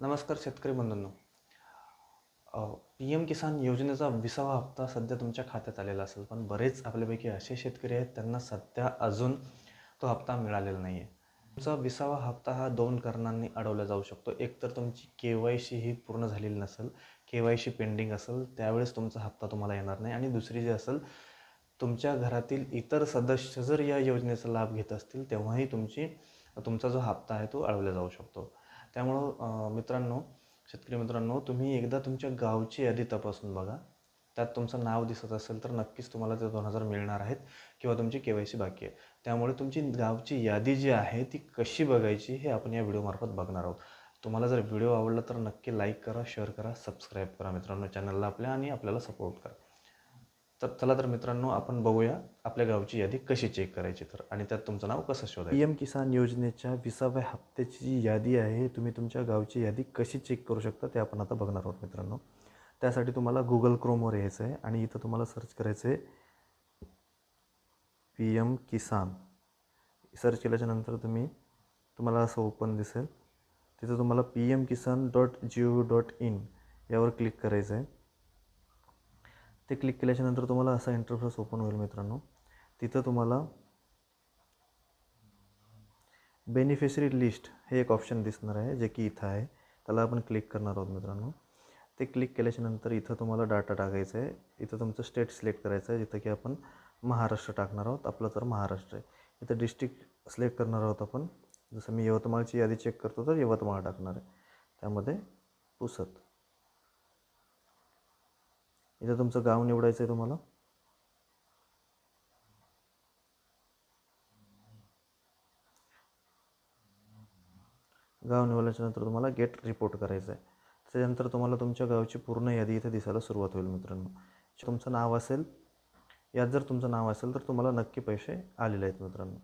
नमस्कार शेतकरी बंधूंनो. P M किसान योजनेचा 20वा हप्ता सध्या तुमच्या खात्यात आलेला असेल, पण बरेच आपल्यापैकी असे शेतकरी आहेत त्यांना सध्या अजून तो हप्ता मिळालेला नाही आहे. तुमचा 20वा हप्ता हा 2 कारणांनी अडवला जाऊ शकतो. एक तर तुमची KYC ही पूर्ण झालेली नसेल, KYC पेंडिंग असेल, त्यावेळेस तुमचा हप्ता तुम्हाला येणार नाही. आणि दुसरी जी असेल, तुमच्या घरातील इतर सदस्य जर या योजनेचा लाभ घेत असतील, तेव्हाही तुमचा जो हप्ता आहे तो अडवला जाऊ शकतो. त्यामुळं शेतकरी मित्रांनो, तुम्ही एकदा तुमच्या गावची यादी तपासून बघा. त्यात तुमचं नाव दिसत असेल तर नक्कीच तुम्हाला ते 2,000 मिळणार आहेत किंवा तुमची KYC बाकी आहे. त्यामुळे तुमची गावची यादी जी आहे ती कशी बघायची हे आपण या व्हिडिओमार्फत बघणार आहोत. तुम्हाला जर व्हिडिओ आवडला तर नक्की लाईक करा, शेअर करा, सबस्क्राईब करा मित्रांनो चॅनलला आपल्या आणि आपल्याला सपोर्ट करा. तर चला तर मित्रांनो, आपण बघूया आपल्या गावची यादी कशी चेक करायची आणि त्यात तुमचं नाव कसं शोधायचं. PM किसान योजनेच्या 20व्या हप्त्याची जी यादी आहे, तुम्ही तुमच्या गावची यादी कशी चेक करू शकता ते आपण आता बघणार आहोत मित्रांनो. त्यासाठी तुम्हाला Google Chromeवर यायचं आहे आणि इथं तुम्हाला सर्च करायचं आहे PM किसान. सर्च केल्याच्यानंतर तुम्हाला असं ओपन दिसेल. तिथं तुम्हाला pmkisan.gov.in यावर क्लिक करायचं आहे. ते क्लिक केल्याच्यानंतर तुम्हाला असा इंटरफेस ओपन होईल मित्रांनो. तिथं तुम्हाला बेनिफिशरी लिस्ट हे एक ऑप्शन दिसणार आहे, जे की इथं आहे. त्याला आपण क्लिक करणार आहोत मित्रांनो. ते क्लिक केल्याच्यानंतर इथं तुम्हाला डाटा टाकायचा आहे. इथं तुमचं स्टेट सिलेक्ट करायचं आहे, जिथं की आपण महाराष्ट्र टाकणार आहोत. आपलं तर महाराष्ट्र आहे. इथं डिस्ट्रिक्ट सिलेक्ट करणार आहोत आपण. जसं मी यवतमाळची यादी चेक करतो तर यवतमाळ टाकणार आहे. त्यामध्ये पुसद. इथं तुमचं गाव निवडायचं आहे तुम्हाला. गाव निवडल्याच्यानंतर तुम्हाला गेट रिपोर्ट करायचं आहे. त्याच्यानंतर तुम्हाला तुमच्या गावची पूर्ण यादी इथे दिसायला सुरुवात होईल मित्रांनो. तुमचं नाव असेल, यात जर तुमचं नाव असेल तर तुम्हाला नक्की पैसे आलेले आहेत मित्रांनो.